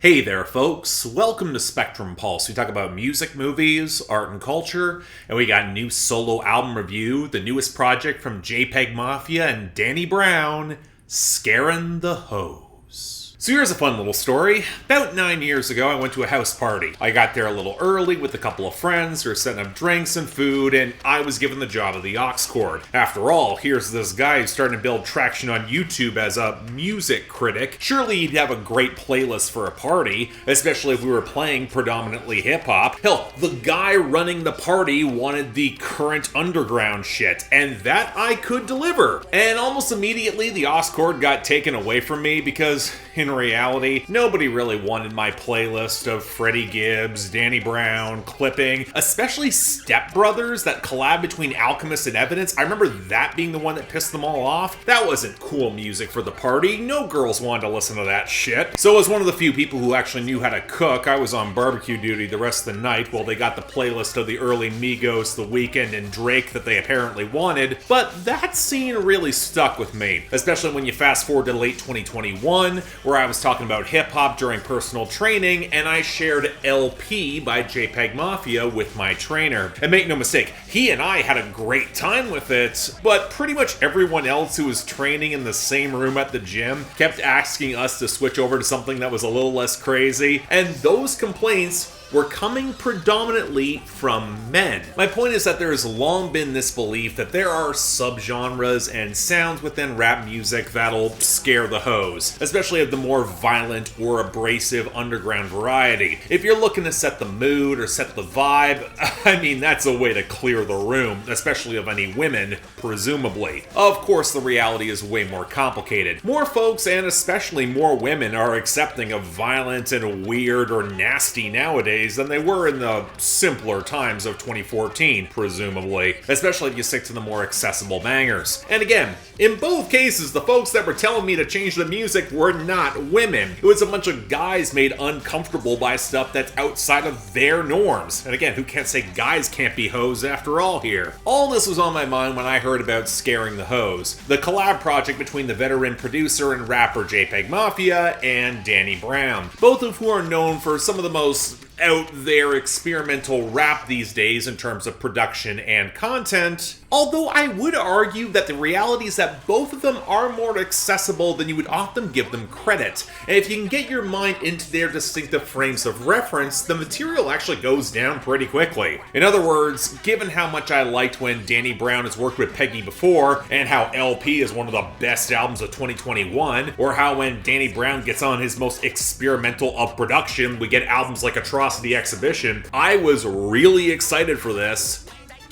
Hey there, folks. Welcome to Spectrum Pulse. We talk about music, movies, art, and culture, and we got a new solo album review, the newest project from JPEGMAFIA and Danny Brown, Scarin' the Hose. So here's a fun little story. About 9 years ago, I went to a house party. I got there a little early with a couple of friends. We were setting up drinks and food, and I was given the job of the aux cord. After all, here's this guy who's starting to build traction on YouTube as a music critic. Surely he'd have a great playlist for a party, especially if we were playing predominantly hip-hop. Hell, the guy running the party wanted the current underground shit, and that I could deliver. And almost immediately, the aux cord got taken away from me because, in reality, nobody really wanted my playlist of Freddie Gibbs, Danny Brown, clipping, especially Step Brothers, that collab between Alchemist and Evidence. I remember that being the one that pissed them all off. That wasn't cool music for the party. No girls wanted to listen to that shit. So as one of the few people who actually knew how to cook, I was on barbecue duty the rest of the night while they got the playlist of the early Migos, The Weeknd, and Drake that they apparently wanted. But that scene really stuck with me, especially when you fast forward to late 2021, where I was talking about hip-hop during personal training, and I shared LP by JPEGMAFIA with my trainer. And make no mistake, he and I had a great time with it, but pretty much everyone else who was training in the same room at the gym kept asking us to switch over to something that was a little less crazy, and those complaints were coming predominantly from men. My point is that there has long been this belief that there are subgenres and sounds within rap music that'll scare the hose, especially of the more violent or abrasive underground variety. If you're looking to set the mood or set the vibe, I mean, that's a way to clear the room, especially of any women, presumably. Of course, the reality is way more complicated. More folks, and especially more women, are accepting of violent and weird or nasty nowadays than they were in the simpler times of 2014, presumably, especially if you stick to the more accessible bangers. And again, in both cases, the folks that were telling me to change the music were not women. It was a bunch of guys made uncomfortable by stuff that's outside of their norms. And again, who can't say guys can't be hoes after all here? All this was on my mind when I heard about Scaring the Hose, the collab project between the veteran producer and rapper JPEGMAFIA and Danny Brown, both of who are known for some of the most out there experimental rap these days in terms of production and content. Although I would argue that the reality is that both of them are more accessible than you would often give them credit. And if you can get your mind into their distinctive frames of reference, the material actually goes down pretty quickly. In other words, given how much I liked when Danny Brown has worked with Peggy before, and how LP is one of the best albums of 2021, or how when Danny Brown gets on his most experimental of production, we get albums like Atrocity Exhibition, I was really excited for this.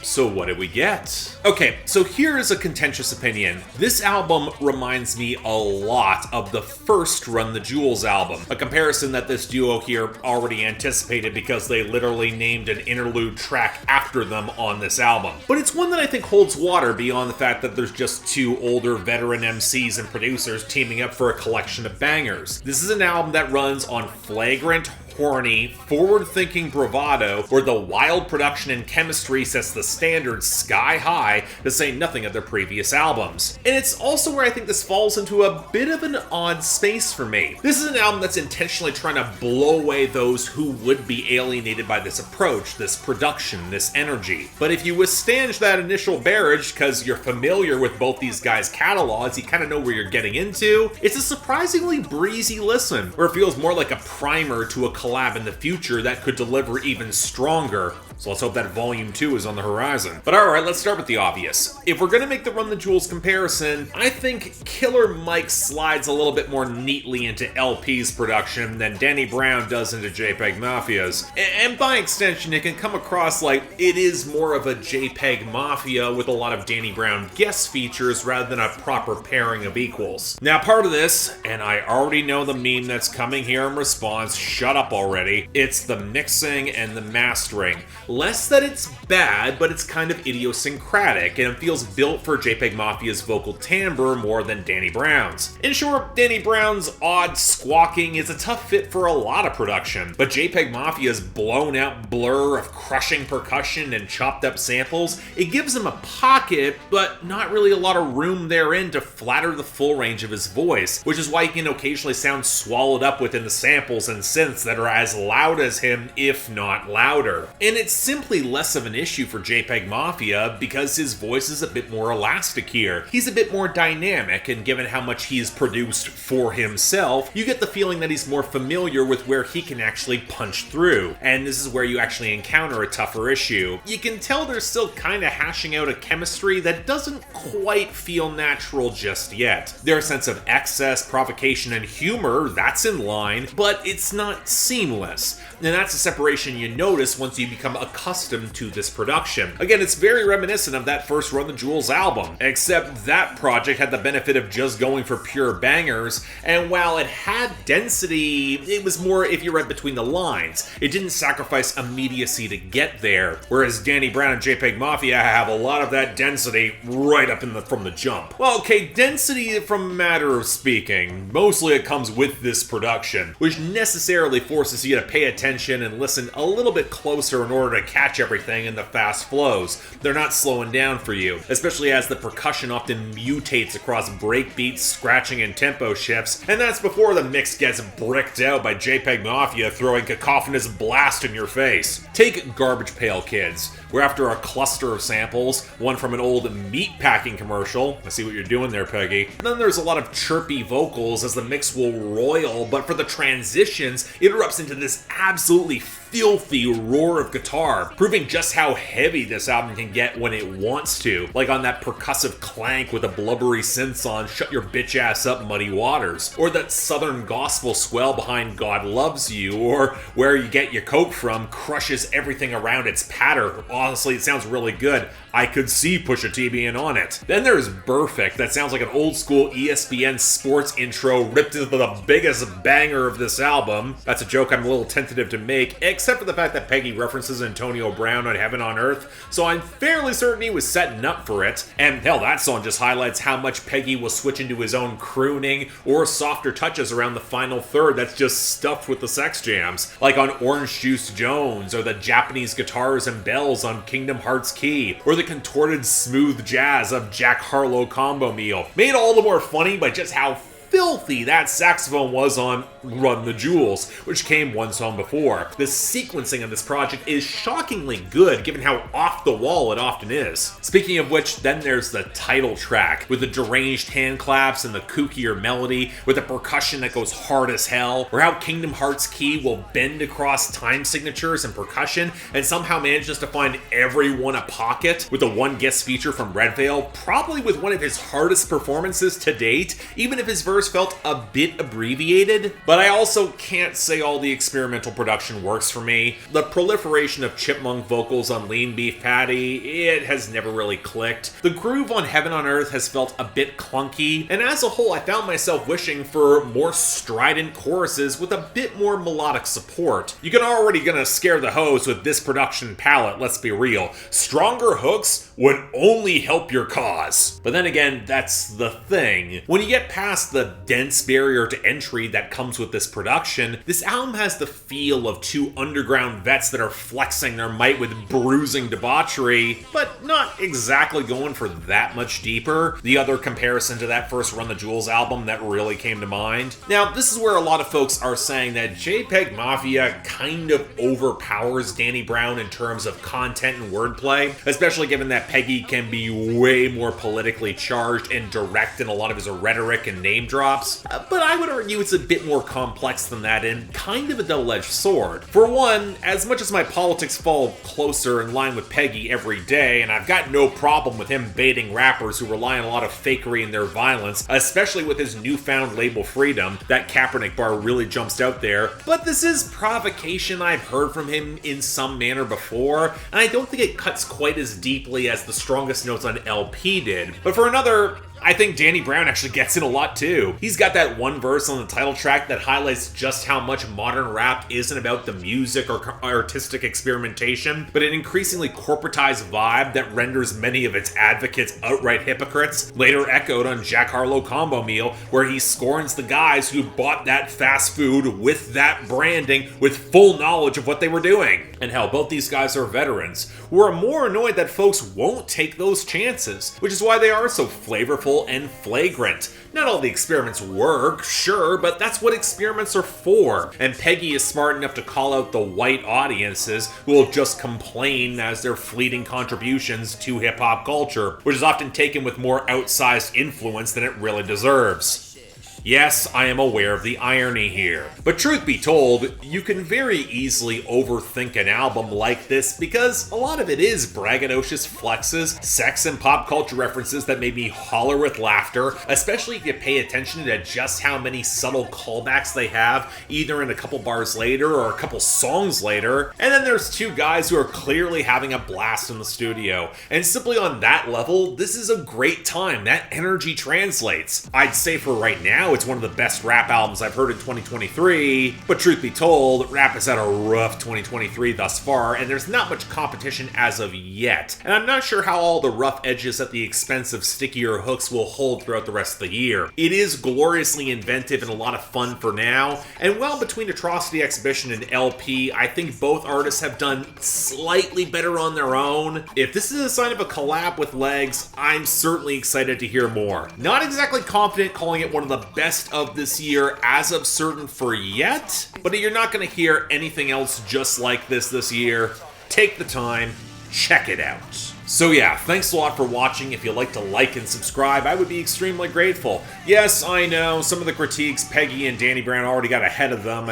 So what did we get? Okay, so here is a contentious opinion. This album reminds me a lot of the first Run the Jewels album, a comparison that this duo here already anticipated because they literally named an interlude track after them on this album. But it's one that I think holds water beyond the fact that there's just two older veteran MCs and producers teaming up for a collection of bangers. This is an album that runs on flagrant, horny, forward-thinking bravado, where the wild production and chemistry sets the standard sky high, to say nothing of their previous albums. And it's also where I think this falls into a bit of an odd space for me. This is an album that's intentionally trying to blow away those who would be alienated by this approach, this production, this energy. But if you withstand that initial barrage because you're familiar with both these guys' catalogs, you kind of know where you're getting into, it's a surprisingly breezy listen, where it feels more like a primer to a collab in the future that could deliver even stronger. So let's hope that Volume 2 is on the horizon. But alright, let's start with the obvious. If we're gonna make the Run the Jewels comparison, I think Killer Mike slides a little bit more neatly into LP's production than Danny Brown does into JPEGMAFIA's. And by extension, it can come across like it is more of a JPEGMAFIA with a lot of Danny Brown guest features rather than a proper pairing of equals. Now, part of this, and I already know the meme that's coming here in response, shut up already, it's the mixing and the mastering. Less that it's bad, but it's kind of idiosyncratic, and it feels built for JPEGMAFIA's vocal timbre more than Danny Brown's. In short, Danny Brown's odd squawking is a tough fit for a lot of production, but JPEGMAFIA's blown out blur of crushing percussion and chopped up samples, it gives him a pocket, but not really a lot of room therein to flatter the full range of his voice, which is why he can occasionally sound swallowed up within the samples and synths that are as loud as him, if not louder. And it's simply less of an issue for JPEGMAFIA because his voice is a bit more elastic here. He's a bit more dynamic, and given how much he's produced for himself, you get the feeling that he's more familiar with where he can actually punch through, and this is where you actually encounter a tougher issue. You can tell they're still kinda hashing out a chemistry that doesn't quite feel natural just yet. Their sense of excess, provocation, and humor, that's in line, but it's not seamless. And that's a separation you notice once you become accustomed to this production. Again, it's very reminiscent of that first Run the Jewels album, except that project had the benefit of just going for pure bangers, and while it had density, it was more if you read between the lines. It didn't sacrifice immediacy to get there, whereas Danny Brown and JPEGMAFIA have a lot of that density right up from the jump. Well, okay, density from a matter of speaking. Mostly it comes with this production, which necessarily forces you to pay attention and listen a little bit closer in order to catch everything in the fast flows. They're not slowing down for you, especially as the percussion often mutates across breakbeats, scratching, and tempo shifts, and that's before the mix gets bricked out by JPEGMAFIA throwing cacophonous blast in your face. Take Garbage Pail Kids, where after a cluster of samples, one from an old meat packing commercial, I see what you're doing there, Peggy, then there's a lot of chirpy vocals as the mix will roil, but for the transitions, it erupts into this absolutely filthy roar of guitar, proving just how heavy this album can get when it wants to, like on that percussive clank with a blubbery synths on Shut Your Bitch Ass Up Muddy Waters, or that southern gospel swell behind God Loves You, or Where You Get Your Coke From crushes everything around its patter. Honestly, it sounds really good. I could see Pusha T being on it. Then there's Burfict, that sounds like an old school ESPN sports intro ripped into the biggest banger of this album. That's a joke I'm a little tentative to make, except for the fact that Peggy references Antonio Brown on Heaven on Earth, so I'm fairly certain he was setting up for it. And hell, that song just highlights how much Peggy will switch into his own crooning or softer touches around the final third that's just stuffed with the sex jams, like on Orange Juice Jones, or the Japanese guitars and bells on Kingdom Hearts Key, or the contorted smooth jazz of Jack Harlow Combo Meal, made all the more funny by just how filthy that saxophone was on Run the Jewels, which came one song before. The sequencing of this project is shockingly good, given how off the wall it often is. Speaking of which, then there's the title track, with the deranged hand claps and the kookier melody, with the percussion that goes hard as hell, or how Kingdom Hearts Key will bend across time signatures and percussion, and somehow manages to find everyone a pocket, with the one guest feature from Redveil, probably with one of his hardest performances to date, even if his verse felt a bit abbreviated. But I also can't say all the experimental production works for me. The proliferation of chipmunk vocals on Lean Beef Patty, it has never really clicked. The groove on Heaven on Earth has felt a bit clunky, and as a whole I found myself wishing for more strident choruses with a bit more melodic support. You can already gonna scare the host with this production palette, let's be real. Stronger hooks would only help your cause. But then again, that's the thing. When you get past the dense barrier to entry that comes with this production, this album has the feel of two underground vets that are flexing their might with bruising debauchery, but not exactly going for that much deeper. The other comparison to that first Run the Jewels album that really came to mind. Now, this is where a lot of folks are saying that JPEGMAFIA kind of overpowers Danny Brown in terms of content and wordplay, especially given that Peggy can be way more politically charged and direct in a lot of his rhetoric and name drops. But I would argue it's a bit more complex than that and kind of a double-edged sword. For one, as much as my politics fall closer in line with Peggy every day, and I've got no problem with him baiting rappers who rely on a lot of fakery in their violence, especially with his newfound label freedom, that Kaepernick bar really jumps out there, but this is provocation I've heard from him in some manner before, and I don't think it cuts quite as deeply as the strongest notes on LP did. But for another, I think Danny Brown actually gets it a lot too. He's got that one verse on the title track that highlights just how much modern rap isn't about the music or artistic experimentation, but an increasingly corporatized vibe that renders many of its advocates outright hypocrites, later echoed on Harlow Combo Meal, where he scorns the guys who bought that fast food with that branding with full knowledge of what they were doing. And hell, both these guys are veterans who are more annoyed that folks won't take those chances, which is why they are so flavorful and flagrant. Not all the experiments work, sure, but that's what experiments are for. And Peggy is smart enough to call out the white audiences who will just complain as their fleeting contributions to hip-hop culture, which is often taken with more outsized influence than it really deserves. Yes, I am aware of the irony here. But truth be told, you can very easily overthink an album like this because a lot of it is braggadocious flexes, sex and pop culture references that made me holler with laughter, especially if you pay attention to just how many subtle callbacks they have, either in a couple bars later or a couple songs later. And then there's two guys who are clearly having a blast in the studio. And simply on that level, this is a great time. That energy translates. I'd say for right now, it's one of the best rap albums I've heard in 2023, but truth be told, rap has had a rough 2023 thus far, and there's not much competition as of yet. And I'm not sure how all the rough edges at the expense of stickier hooks will hold throughout the rest of the year. It is gloriously inventive and a lot of fun for now, and while between Atrocity Exhibition and LP, I think both artists have done slightly better on their own. If this is a sign of a collab with legs, I'm certainly excited to hear more. Not exactly confident calling it one of the best of this year as of certain for yet, but you're not going to hear anything else just like this year. Take the time, check it out. So yeah, thanks a lot for watching. If you'd like to like and subscribe, I would be extremely grateful. Yes, I know, some of the critiques, Peggy and Danny Brown already got ahead of them,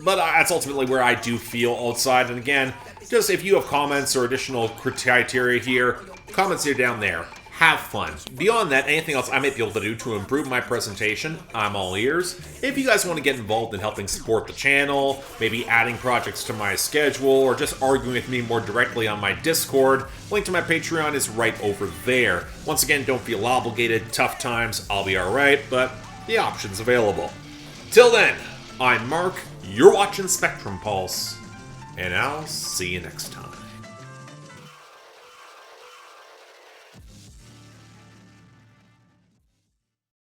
but that's ultimately where I do feel outside. And again, just if you have comments or additional criteria here, comments here down there. Have fun. Beyond that, anything else I might be able to do to improve my presentation, I'm all ears. If you guys want to get involved in helping support the channel, maybe adding projects to my schedule, or just arguing with me more directly on my Discord, link to my Patreon is right over there. Once again, don't feel obligated. Tough times, I'll be alright, but the option's available. Till then, I'm Mark, you're watching Spectrum Pulse, and I'll see you next time.